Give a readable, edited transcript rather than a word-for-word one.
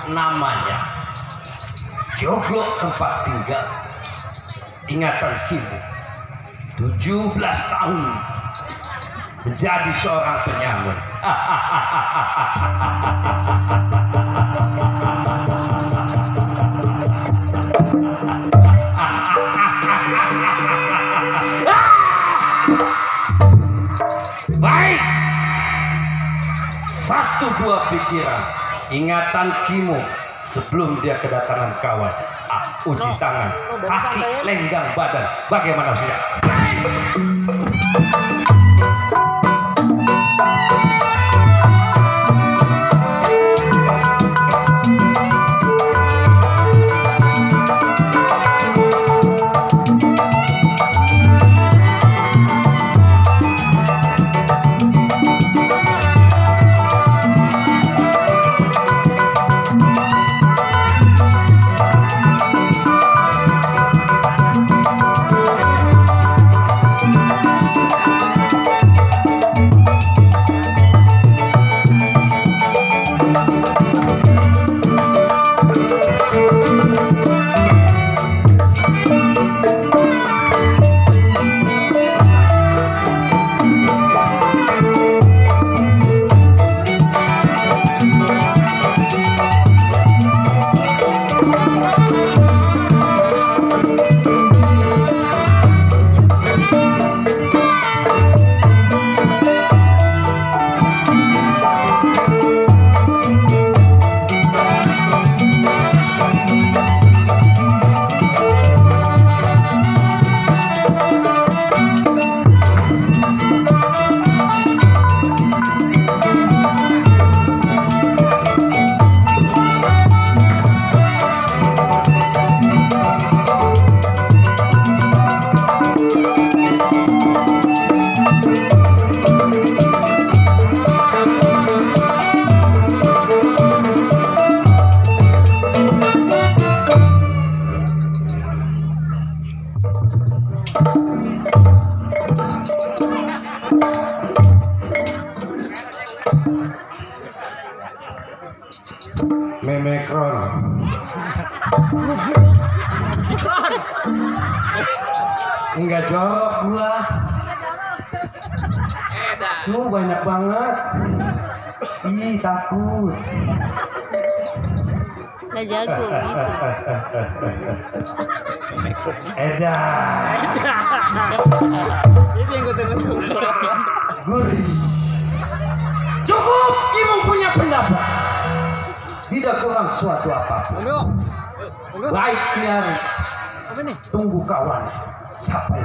Namanya Jogo tempat tinggal. Ingatan Kimu 17 tahun menjadi seorang penyamun. Baik, satu buah pikiran. Ingatan Kimu sebelum dia kedatangan kawan. Uji tangan, kaki, lenggang badan. Bagaimana siap? Memekron. Enggak jorok gua. Lu banyak banget. Ih, takut. Nggak jago gitu. Edan. Itu yang gue tunggu. Gurih. Cukup, Ibu punya pendapat. Tidak kurang suatu apapun. Baik nyari. Apa nih? Tunggu kawan. Sampai.